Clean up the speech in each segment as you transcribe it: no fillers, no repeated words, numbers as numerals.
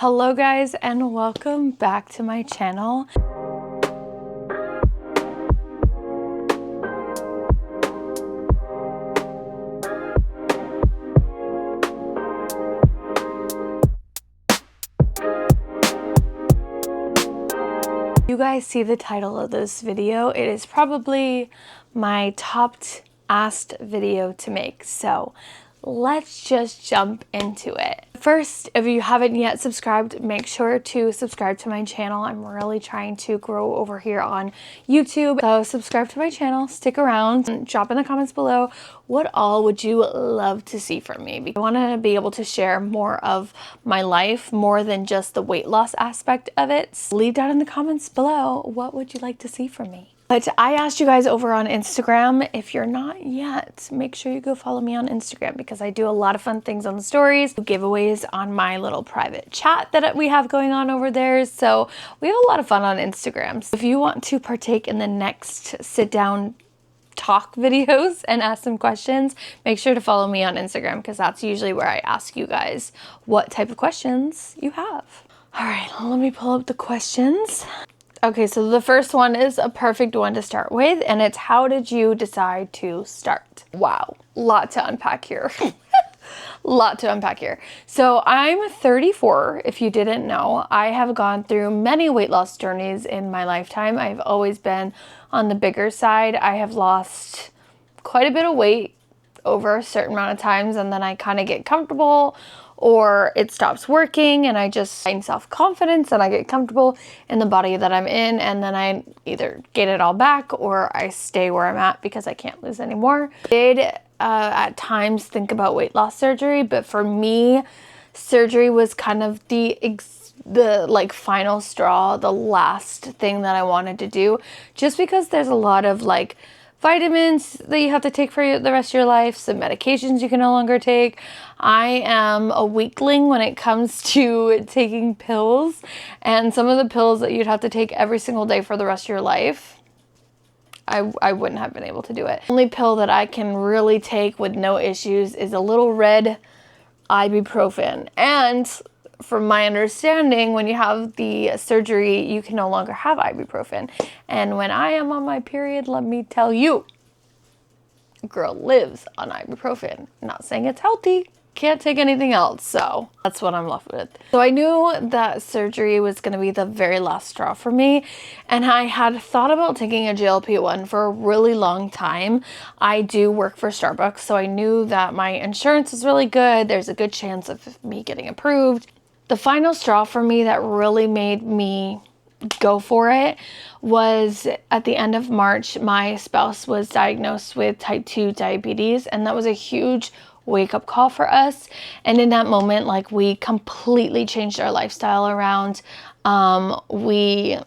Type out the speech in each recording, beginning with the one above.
Hello guys, and welcome back to my channel. You guys see the title of this video. It is probably my top asked video to make, so let's just jump into it. First, if you haven't yet subscribed, make sure to subscribe to my channel. I'm really trying to grow over here on YouTube, so subscribe to my channel, stick around, and drop in the comments below what all would you love to see from me. I want to be able to share more of my life, more than just the weight loss aspect of it. So leave down in the comments below what would you like to see from me. But I asked you guys over on Instagram, if you're not yet, make sure you go follow me on Instagram because I do a lot of fun things on the stories, giveaways on my little private chat that we have going on over there. So we have a lot of fun on Instagram. So if you want to partake in the next sit down talk videos and ask some questions, make sure to follow me on Instagram because that's usually where I ask you guys what type of questions you have. All right, let me pull up the questions. Okay, so the first one is a perfect one to start with, and it's how did you decide to start? Wow, lot to unpack here. Lot to unpack here. So I'm 34, if you didn't know. I have gone through many weight loss journeys in my lifetime. I've always been on the bigger side. I have lost quite a bit of weight over a certain amount of times, and then I kind of get comfortable, or it stops working and I just gain self-confidence and I get comfortable in the body that I'm in, and then I either get it all back or I stay where I'm at because I can't lose anymore. I did at times think about weight loss surgery, but for me, surgery was kind of the like final straw, the last thing that I wanted to do, just because there's a lot of like vitamins that you have to take for the rest of your life, some medications you can no longer take. I am a weakling when it comes to taking pills, and some of the pills that you'd have to take every single day for the rest of your life, I wouldn't have been able to do it. The only pill that I can really take with no issues is a little red ibuprofen, and from my understanding, when you have the surgery, you can no longer have ibuprofen. And when I am on my period, let me tell you, a girl lives on ibuprofen. Not saying it's healthy, can't take anything else, so that's what I'm left with. So I knew that surgery was going to be the very last straw for me, and I had thought about taking a GLP-1 for a really long time. I do work for Starbucks, so I knew that my insurance is really good. There's a good chance of me getting approved. The final straw for me that really made me go for it was at the end of March. My spouse was diagnosed with type 2 diabetes, and that was a huge wake-up call for us. And in that moment, like, we completely changed our lifestyle around. We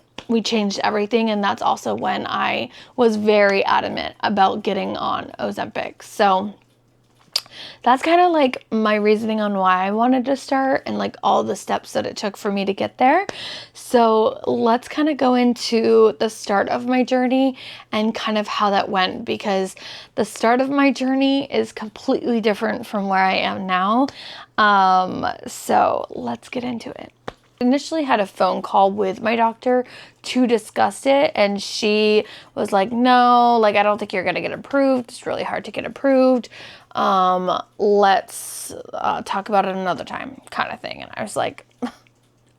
changed everything, and that's also when I was very adamant about getting on Ozempic. So that's kind of like my reasoning on why I wanted to start and like all the steps that it took for me to get there. So let's kind of go into the start of my journey and kind of how that went, because the start of my journey is completely different from where I am now. So let's get into it. Initially had a phone call with my doctor to discuss it, and she was like, no, like, I don't think you're gonna get approved. It's really hard to get approved. Let's talk about it another time, kind of thing. And I was like,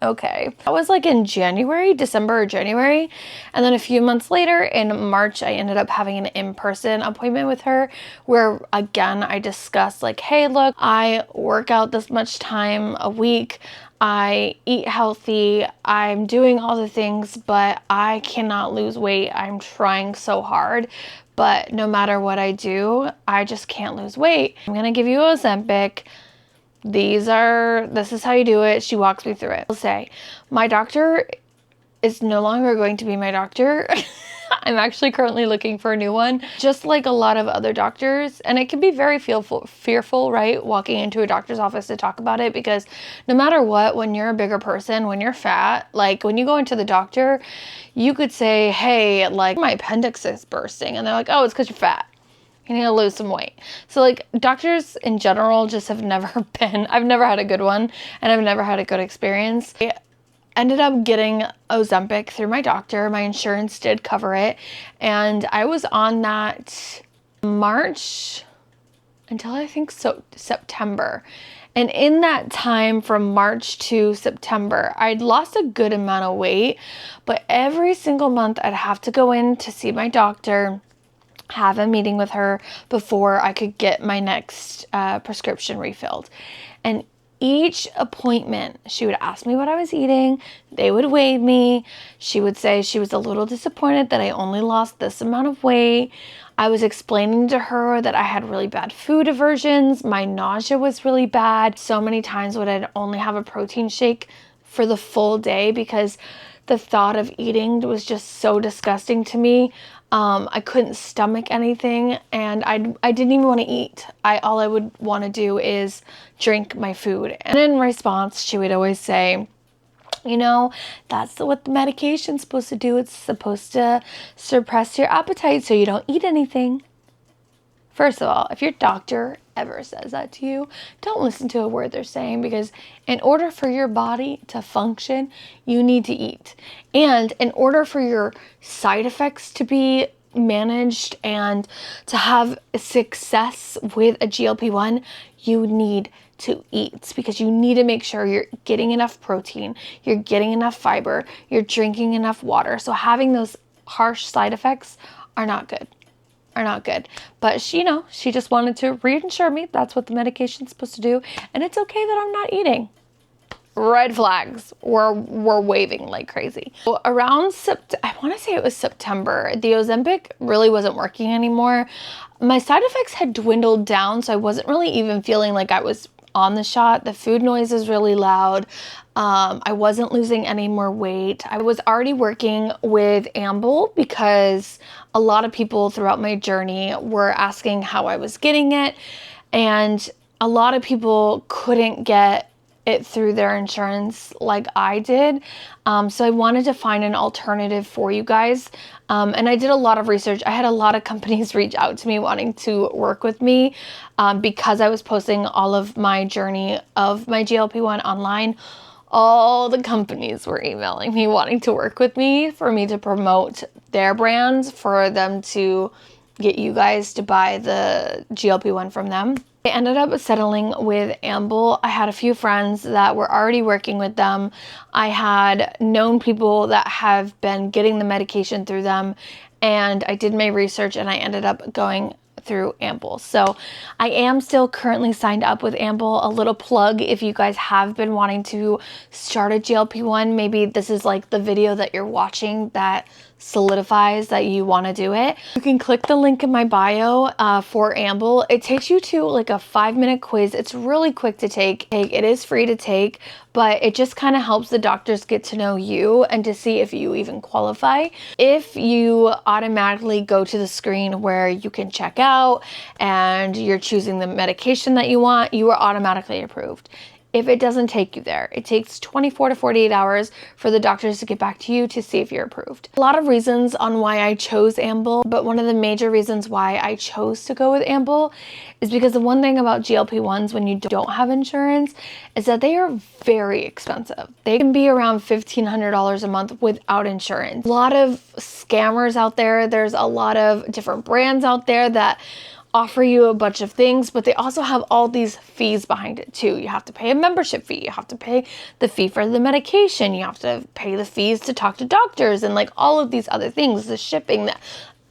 okay. That was like in December or January. And then a few months later in March, I ended up having an in-person appointment with her where, again, I discussed like, hey, look, I work out this much time a week. I eat healthy. I'm doing all the things, but I cannot lose weight. I'm trying so hard, but no matter what I do, I just can't lose weight. I'm going to give you Ozempic. This is how you do it. She walks me through it. I'll say, my doctor is no longer going to be my doctor. I'm actually currently looking for a new one, just like a lot of other doctors. And it can be very fearful, right? Walking into a doctor's office to talk about it, because no matter what, when you're a bigger person, when you're fat, like when you go into the doctor, you could say, hey, like my appendix is bursting. And they're like, oh, it's because you're fat. You need to lose some weight. So like doctors in general just have never been, I've never had a good one, and I've never had a good experience. I ended up getting Ozempic through my doctor. My insurance did cover it. And I was on that March until I think so September. And in that time from March to September, I'd lost a good amount of weight, but every single month I'd have to go in to see my doctor, have a meeting with her before I could get my next prescription refilled. And each appointment, she would ask me what I was eating. They would weigh me. She would say she was a little disappointed that I only lost this amount of weight. I was explaining to her that I had really bad food aversions. My nausea was really bad. So many times would I only have a protein shake for the full day because the thought of eating was just so disgusting to me. I couldn't stomach anything, and I didn't even want to eat. All I would want to do is drink my food. And in response, she would always say, you know, that's what the medication's supposed to do. It's supposed to suppress your appetite so you don't eat anything. First of all, if your doctor ever says that to you, don't listen to a word they're saying, because in order for your body to function, you need to eat. And in order for your side effects to be managed and to have success with a GLP-1, you need to eat, because you need to make sure you're getting enough protein, you're getting enough fiber, you're drinking enough water. So having those harsh side effects are not good. But she, she just wanted to reassure me that's what the medication's supposed to do, and it's okay that I'm not eating. Red flags were waving like crazy. So around I want to say it was September, the Ozempic really wasn't working anymore. My side effects had dwindled down, so I wasn't really even feeling like I was on the shot. The food noise is really loud. I wasn't losing any more weight. I was already working with Amble because a lot of people throughout my journey were asking how I was getting it, and a lot of people couldn't get it through their insurance like I did. So I wanted to find an alternative for you guys. And I did a lot of research. I had a lot of companies reach out to me wanting to work with me because I was posting all of my journey of my GLP-1 online. All the companies were emailing me wanting to work with me for me to promote their brands, for them to get you guys to buy the GLP-1 from them. I ended up settling with Amble. I had a few friends that were already working with them. I had known people that have been getting the medication through them, and I did my research and I ended up going through Amble. So I am still currently signed up with Amble. A little plug, if you guys have been wanting to start a GLP-1, maybe this is like the video that you're watching that solidifies that you want to do it. You can click the link in my bio for Amble. It takes you to like a 5-minute quiz. It's really quick to take. It is free to take, but it just kind of helps the doctors get to know you and to see if you even qualify. If you automatically go to the screen where you can check out and you're choosing the medication that you want, you are automatically approved. If it doesn't take you there, it takes 24 to 48 hours for the doctors to get back to you to see if you're approved. A lot of reasons on why I chose Amble, but one of the major reasons why I chose to go with Amble is because the one thing about GLP-1s when you don't have insurance is that they are very expensive. They can be around $1,500 a month without insurance. A lot of scammers out there. There's a lot of different brands out there that offer you a bunch of things, but they also have all these fees behind it too. You have to pay a membership fee, you have to pay the fee for the medication, you have to pay the fees to talk to doctors, and like all of these other things, the shipping,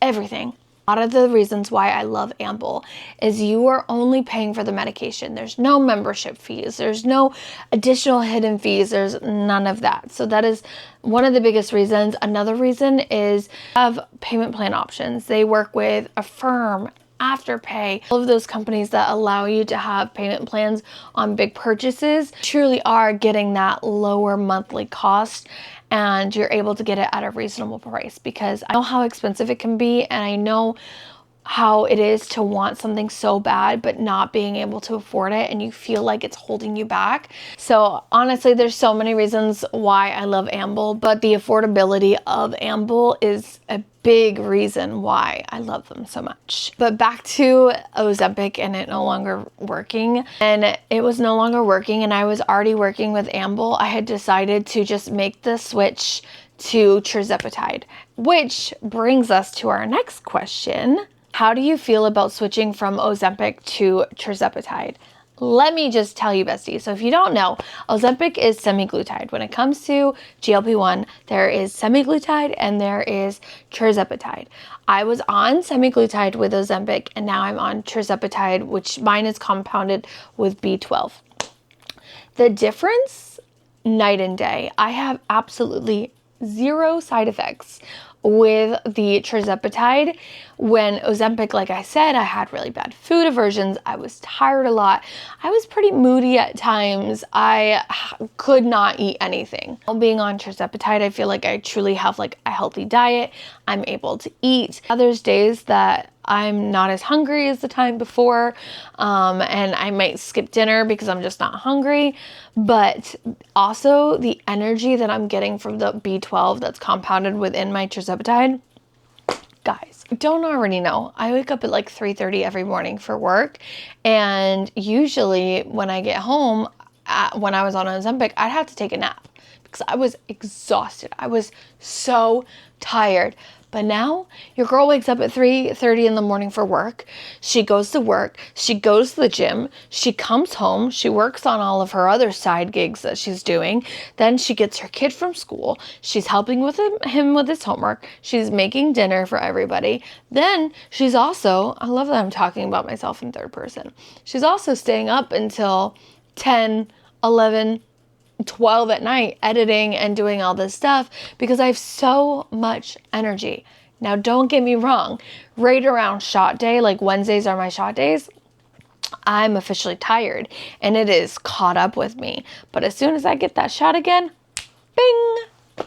everything. A lot of the reasons why I love Amble is you are only paying for the medication. There's no membership fees, there's no additional hidden fees, there's none of that. So that is one of the biggest reasons. Another reason is have payment plan options. They work with Affirm, Afterpay, all of those companies that allow you to have payment plans on big purchases truly are getting that lower monthly cost, and you're able to get it at a reasonable price, because I know how expensive it can be, and I know how it is to want something so bad but not being able to afford it, and you feel like it's holding you back. So honestly, there's so many reasons why I love Amble, but the affordability of Amble is a big reason why I love them so much. But back to Ozempic and it no longer working. And it was no longer working, and I was already working with Amble. I had decided to just make the switch to tirzepatide, which brings us to our next question. How do you feel about switching from Ozempic to tirzepatide? Let me just tell you, bestie. So if you don't know, Ozempic is semaglutide. When it comes to GLP-1, there is semaglutide and there is tirzepatide. I was on semaglutide with Ozempic, and now I'm on tirzepatide, which mine is compounded with B12. The difference, night and day. I have absolutely zero side effects with the tirzepatide. When Ozempic, like I said, I had really bad food aversions. I was tired a lot. I was pretty moody at times. I could not eat anything. Being on tirzepatide, I feel like I truly have like a healthy diet. I'm able to eat. Others days that I'm not as hungry as the time before, and I might skip dinner because I'm just not hungry. But also the energy that I'm getting from the B12 that's compounded within my tirzepatide. Guys, don't already know, I wake up at like 3:30 every morning for work, and usually when I get home, when I was on Ozempic, I'd have to take a nap because I was exhausted. I was so tired. But now your girl wakes up at 3:30 in the morning for work. She goes to work. She goes to the gym. She comes home. She works on all of her other side gigs that she's doing. Then she gets her kid from school. She's helping with him with his homework. She's making dinner for everybody. Then she's also, I love that I'm talking about myself in third person. She's also staying up until 10, 11, 12 at night editing and doing all this stuff because I have so much energy. Now, don't get me wrong, right around shot day, like Wednesdays are my shot days, I'm officially tired and it is caught up with me. But as soon as I get that shot again, bing!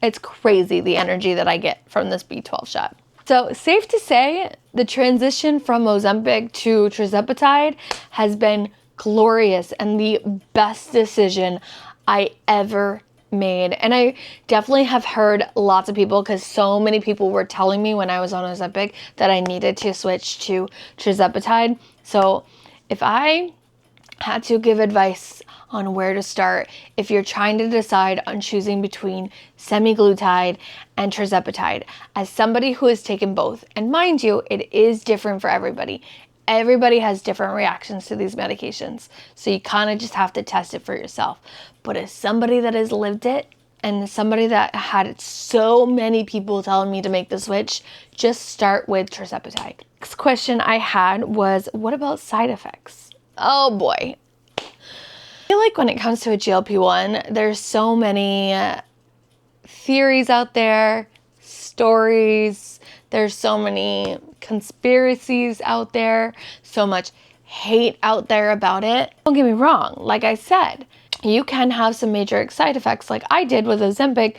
It's crazy the energy that I get from this B12 shot. So safe to say, the transition from Ozempic to tirzepatide has been glorious and the best decision I ever made. And I definitely have heard lots of people, because so many people were telling me when I was on Ozempic that I needed to switch to tirzepatide. So if I had to give advice on where to start, if you're trying to decide on choosing between semaglutide and tirzepatide, as somebody who has taken both, and mind you, it is different for everybody. Everybody has different reactions to these medications, so you kind of just have to test it for yourself. But as somebody that has lived it, and somebody that had so many people telling me to make the switch, just start with tirzepatide. Next question I had was, what about side effects? Oh boy. I feel like when it comes to a GLP-1, there's so many theories out there, stories, there's so many conspiracies out there, so much hate out there about it. Don't get me wrong, like I said, you can have some major side effects like I did with Ozempic,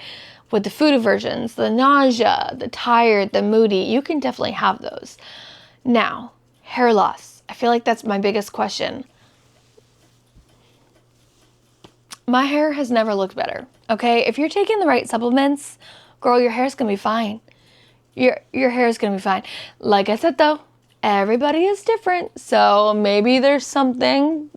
with the food aversions, the nausea, the tired, the moody. You can definitely have those. Now, hair loss. I feel like that's my biggest question. My hair has never looked better, okay? If you're taking the right supplements, girl, your hair's gonna be fine. Your hair is gonna be fine. Like I said though, everybody is different, so maybe there's something,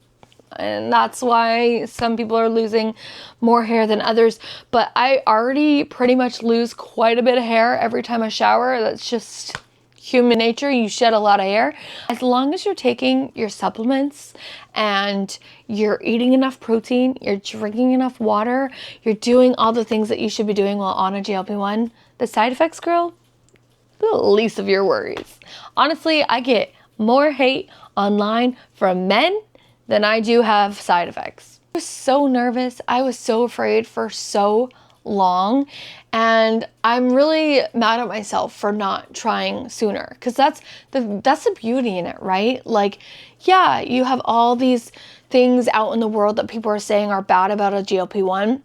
and that's why some people are losing more hair than others. But I already pretty much lose quite a bit of hair every time I shower. That's just human nature. You shed a lot of hair. As long as you're taking your supplements and you're eating enough protein, you're drinking enough water, you're doing all the things that you should be doing while on a GLP-1, the side effects, girl, the least of your worries. Honestly, I get more hate online from men than I do have side effects. I was so nervous. I was so afraid for so long, and I'm really mad at myself for not trying sooner, because that's the beauty in it, right? Like, yeah, you have all these things out in the world that people are saying are bad about a GLP-1,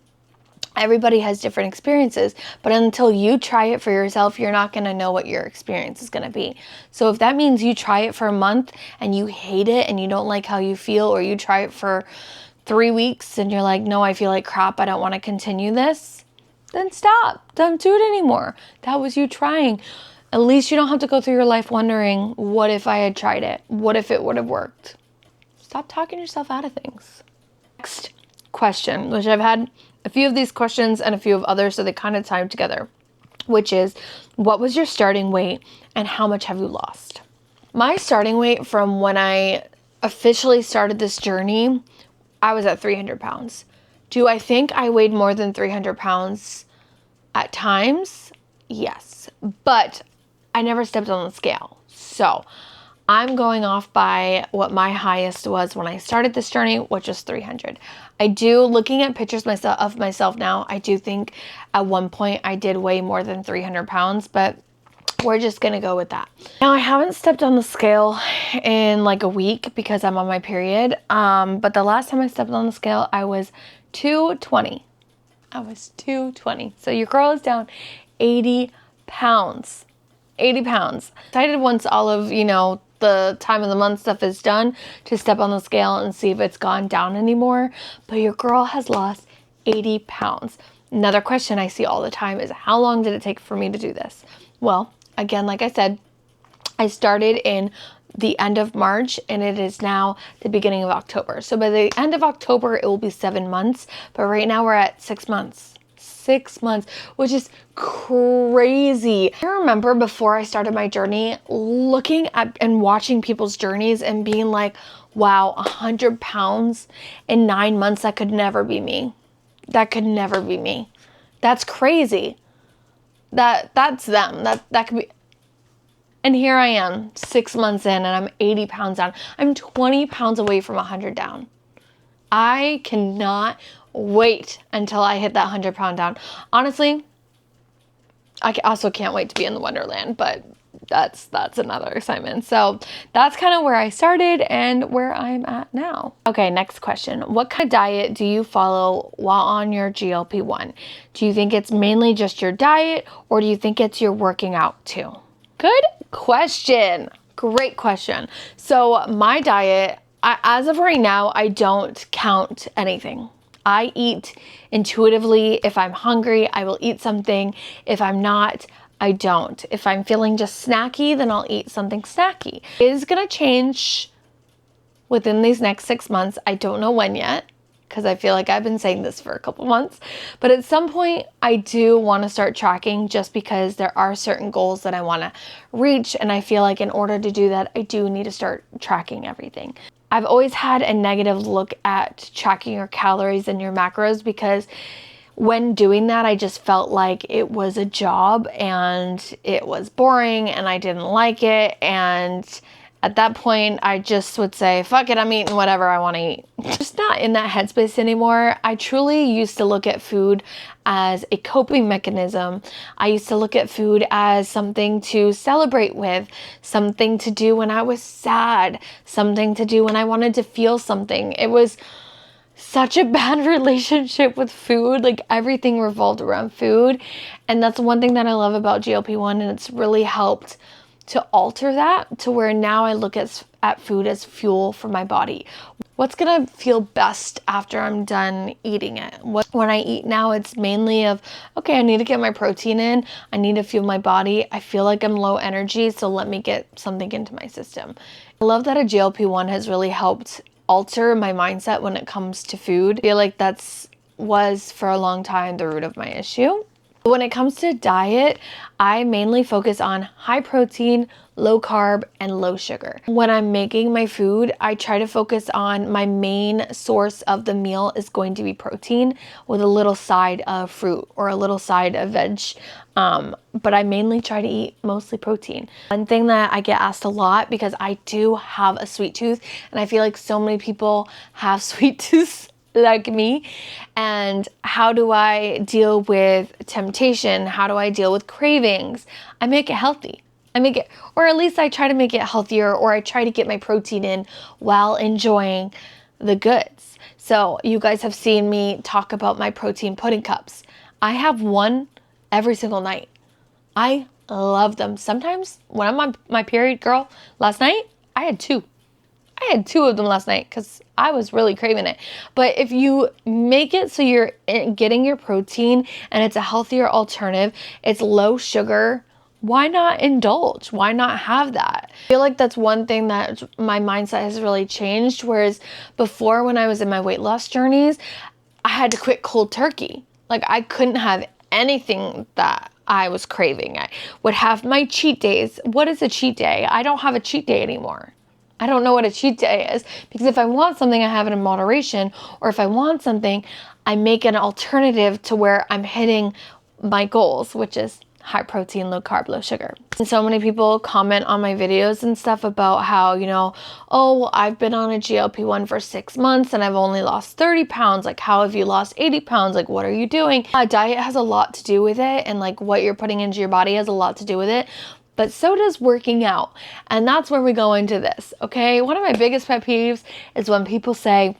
Everybody has different experiences, but until you try it for yourself, you're not going to know what your experience is going to be. So if that means you try it for a month and you hate it and you don't like how you feel, or you try it for 3 weeks and you're like, no, I feel like crap, I don't want to continue this, then stop. Don't do it anymore. That was you trying. At least you don't have to go through your life wondering, what if I had tried it? What if it would have worked? Stop talking yourself out of things. Next question, which I've had a few of these questions and a few of others, so they kind of tie together, which is, what was your starting weight and how much have you lost? My starting weight from when I officially started this journey, I was at 300 pounds. Do I think I weighed more than 300 pounds at times? Yes, but I never stepped on the scale. So I'm going off by what my highest was when I started this journey, which was 300. I do, looking at pictures of myself now, I do think at one point I did weigh more than 300 pounds, but we're just going to go with that. Now, I haven't stepped on the scale in like a week because I'm on my period. But the last time I stepped on the scale, I was 220. I was 220. So your girl is down 80 pounds. 80 pounds. Excited once all of, the time of the month stuff is done to step on the scale and see if it's gone down anymore. But your girl has lost 80 pounds. Another question I see all the time is, how long did it take for me to do this? Well, again, like I said, I started in the end of March and it is now the beginning of October. So by the end of October, it will be 7 months. But right now we're at 6 months. 6 months, which is crazy. I remember before I started my journey, looking at and watching people's journeys and being like, wow, 100 pounds in 9 months, that could never be me. That could never be me. That's crazy. That's them. That could be. And here I am, 6 months in, and I'm 80 pounds down. I'm 20 pounds away from 100 down. I cannot wait until I hit that 100-pound down. Honestly, I also can't wait to be in the Wonderland, but that's another assignment. So that's kind of where I started and where I'm at now. Okay, next question. What kind of diet do you follow while on your GLP-1? Do you think it's mainly just your diet, or do you think it's your working out too? Good question. Great question. So my diet, as of right now, I don't count anything. I eat intuitively. If I'm hungry, I will eat something. If I'm not, I don't. If I'm feeling just snacky, then I'll eat something snacky. It is going to change within these next 6 months. I don't know when yet, because I feel like I've been saying this for a couple months. But at some point, I do want to start tracking, just because there are certain goals that I want to reach. And I feel like in order to do that, I do need to start tracking everything. I've always had a negative look at tracking your calories and your macros, because when doing that, I just felt like it was a job and it was boring and I didn't like it. And at that point, I just would say, fuck it, I'm eating whatever I want to eat. Just not in that headspace anymore. I truly used to look at food as a coping mechanism. I used to look at food as something to celebrate with, something to do when I was sad, something to do when I wanted to feel something. It was such a bad relationship with food. Like, everything revolved around food. And that's one thing that I love about GLP-1, and it's really helped to alter that to where now I look at food as fuel for my body. What's gonna feel best after I'm done eating it? When I eat now, it's mainly of, okay, I need to get my protein in. I need to fuel my body. I feel like I'm low energy, so let me get something into my system. I love that a GLP-1 has really helped alter my mindset when it comes to food. I feel like was for a long time the root of my issue. When it comes to diet, I mainly focus on high protein, low carb, and low sugar. When I'm making my food, I try to focus on my main source of the meal is going to be protein with a little side of fruit or a little side of veg. But I mainly try to eat mostly protein. One thing that I get asked a lot, because I do have a sweet tooth, and I feel like so many people have sweet tooths like me, and how do I deal with temptation? How do I deal with cravings? I make it healthy. Or at least I try to make it healthier, or I try to get my protein in while enjoying the goods. So you guys have seen me talk about my protein pudding cups. I have one every single night. I love them. Sometimes when I'm on my period, girl, last night I had two. I had two of them last night because I was really craving it. But if you make it so you're getting your protein and it's a healthier alternative, it's low sugar, why not indulge? Why not have that? I feel like that's one thing that my mindset has really changed. Whereas before, when I was in my weight loss journeys, I had to quit cold turkey. Like, I couldn't have anything that I was craving. I would have my cheat days. What is a cheat day? I don't have a cheat day anymore. I don't know what a cheat day is, because if I want something, I have it in moderation, or if I want something, I make an alternative to where I'm hitting my goals, which is high protein, low carb, low sugar. And so many people comment on my videos and stuff about how, you know, oh, well, I've been on a GLP-1 for 6 months and I've only lost 30 pounds. Like, how have you lost 80 pounds? Like, what are you doing? Diet has a lot to do with it, and like what you're putting into your body has a lot to do with it. But so does working out. And that's where we go into this, okay? One of my biggest pet peeves is when people say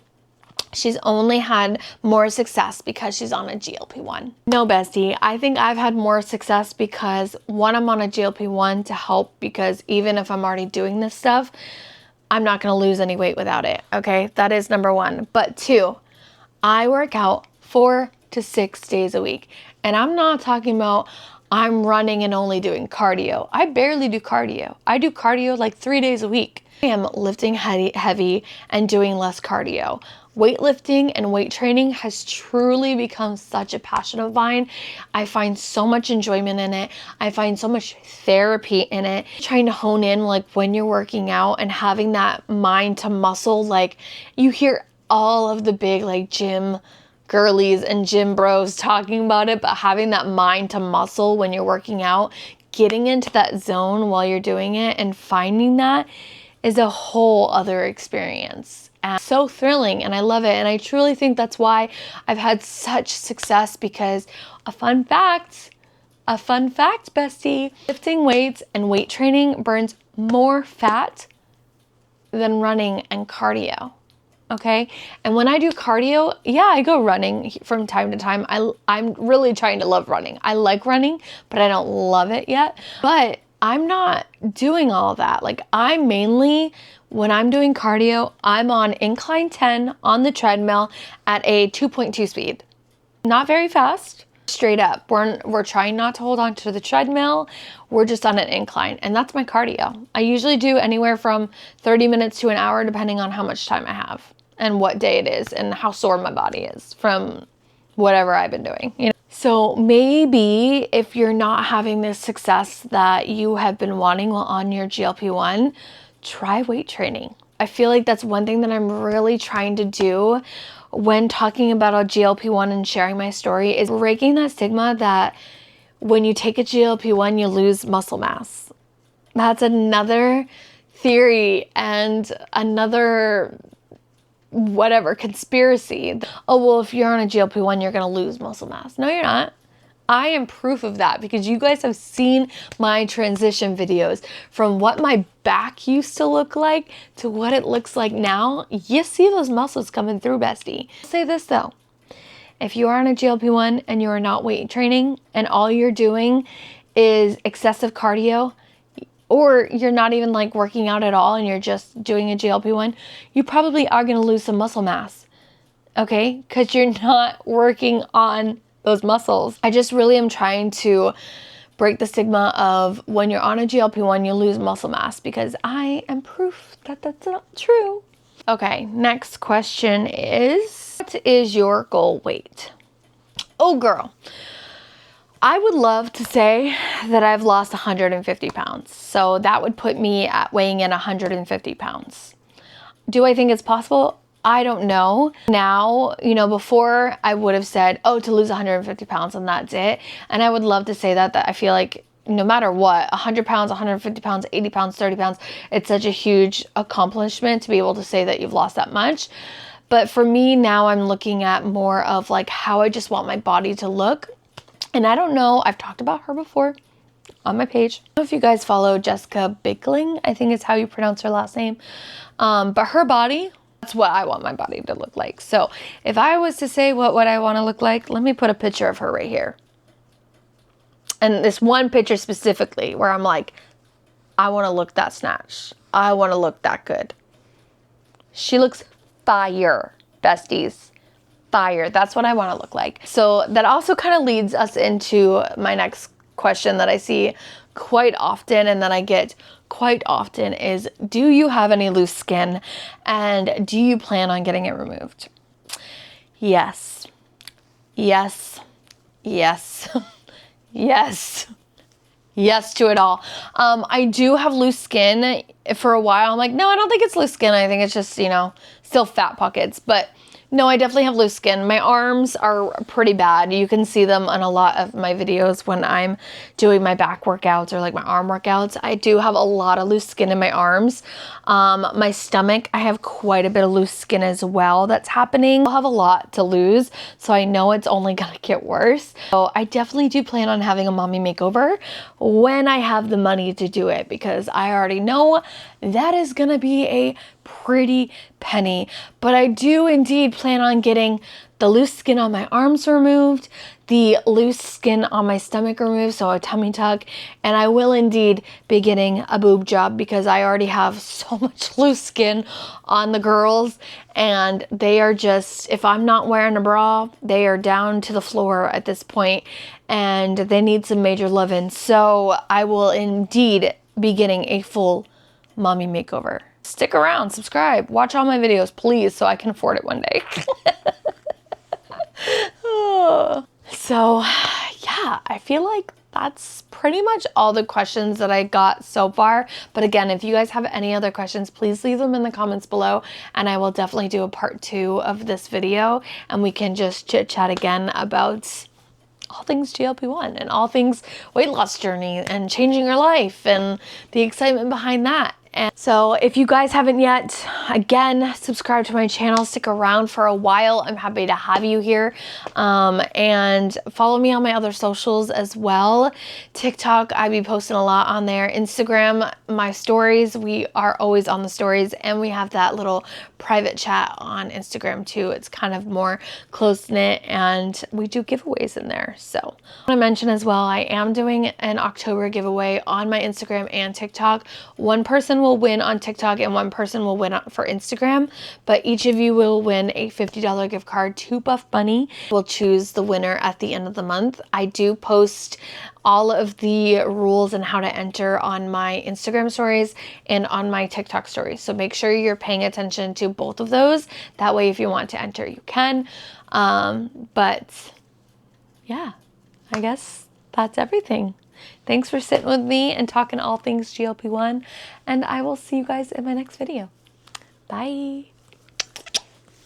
she's only had more success because she's on a GLP-1. No, bestie, I think I've had more success because, one, I'm on a GLP-1 to help, because even if I'm already doing this stuff, I'm not gonna lose any weight without it, okay? That is number one. But two, I work out 4 to 6 days a week. And I'm not talking about I'm running and only doing cardio. I barely do cardio. I do cardio like 3 days a week. I am lifting heavy and doing less cardio. Weightlifting and weight training has truly become such a passion of mine. I find so much enjoyment in it. I find so much therapy in it. Trying to hone in, like, when you're working out and having that mind to muscle, like, you hear all of the big, like, gym girlies and gym bros talking about it, but having that mind to muscle when you're working out, getting into that zone while you're doing it and finding that is a whole other experience. And so thrilling, and I love it. And I truly think that's why I've had such success, because a fun fact, bestie, lifting weights and weight training burns more fat than running and cardio. Okay. And when I do cardio, yeah, I go running from time to time. I'm really trying to love running. I like running, but I don't love it yet. But I'm not doing all that. Like, I'm mainly, when I'm doing cardio, I'm on incline 10 on the treadmill at a 2.2 speed. Not very fast. Straight up. We're trying not to hold on to the treadmill. We're just on an incline, and that's my cardio. I usually do anywhere from 30 minutes to an hour, depending on how much time I have and what day it is and how sore my body is from whatever I've been doing, you know? So maybe if you're not having this success that you have been wanting while on your GLP-1, try weight training. I feel like that's one thing that I'm really trying to do when talking about a GLP-1 and sharing my story, is breaking that stigma that when you take a GLP-1, you lose muscle mass. That's another theory and another whatever conspiracy. Oh, well, if you're on a GLP-1, you're going to lose muscle mass. No, you're not. I am proof of that, because you guys have seen my transition videos from what my back used to look like to what it looks like now. You see those muscles coming through, bestie. I'll say this though, if you are on a GLP-1 and you are not weight training and all you're doing is excessive cardio, or you're not even like working out at all and you're just doing a GLP-1, you probably are going to lose some muscle mass, okay? Because you're not working on those muscles. I just really am trying to break the stigma of when you're on a GLP-1, you lose muscle mass, because I am proof that that's not true. Okay, next question is, what is your goal weight? Oh, girl. I would love to say that I've lost 150 pounds. So that would put me at weighing in 150 pounds. Do I think it's possible? I don't know. Now, you know, before I would have said, oh, to lose 150 pounds and that's it. And I would love to say that I feel like no matter what, 100 pounds, 150 pounds, 80 pounds, 30 pounds, it's such a huge accomplishment to be able to say that you've lost that much. But for me now, I'm looking at more of like how I just want my body to look. And I don't know, I've talked about her before on my page. I don't know if you guys follow Jessica Bickling, I think is how you pronounce her last name. But her body That's what I want my body to look like. So if I was to say what would I want to look like, let me put a picture of her right here. And this one picture specifically where I'm like, I want to look that snatched. I want to look that good. She looks fire, besties. Fire. That's what I want to look like. So that also kind of leads us into my next question that I see quite often and that I get quite often is, do you have any loose skin and do you plan on getting it removed? Yes. Yes. Yes. Yes. Yes to it all. I do have loose skin. For a while, I'm like, no, I don't think it's loose skin. I think it's just, you know, still fat pockets. But no, I definitely have loose skin. My arms are pretty bad. You can see them on a lot of my videos when I'm doing my back workouts or like my arm workouts. I do have a lot of loose skin in my arms. My stomach, I have quite a bit of loose skin as well that's happening. I'll have a lot to lose, so I know it's only gonna get worse. So I definitely do plan on having a mommy makeover when I have the money to do it, because I already know that is gonna be a pretty penny. But I do indeed plan on getting the loose skin on my arms removed, the loose skin on my stomach removed, so a tummy tuck, and I will indeed be getting a boob job because I already have so much loose skin on the girls, and they are just, if I'm not wearing a bra, they are down to the floor at this point, and they need some major loving. So I will indeed be getting a full mommy makeover. Stick around, subscribe, watch all my videos, please, so I can afford it one day. So yeah, I feel like that's pretty much all the questions that I got so far. But again, if you guys have any other questions, please leave them in the comments below, and I will definitely do a part 2 of this video, and we can just chit chat again about all things GLP-1 and all things weight loss journey and changing your life and the excitement behind that. And so if you guys haven't yet, again, subscribe to my channel, stick around for a while. I'm happy to have you here. And follow me on my other socials as well. TikTok, I be posting a lot on there. Instagram, my stories, we are always on the stories, and we have that little private chat on Instagram too. It's kind of more close-knit, and we do giveaways in there. So I want to mention as well, I am doing an October giveaway on my Instagram and TikTok. One person will win on TikTok and one person will win for Instagram, but each of you will win a $50 gift card to Buff Bunny. We'll choose the winner at the end of the month. I do post all of the rules and how to enter on my Instagram stories and on my TikTok stories. So make sure you're paying attention to both of those. That way, if you want to enter, you can. But yeah, I guess that's everything. Thanks for sitting with me and talking all things GLP-1, and I will see you guys in my next video. Bye.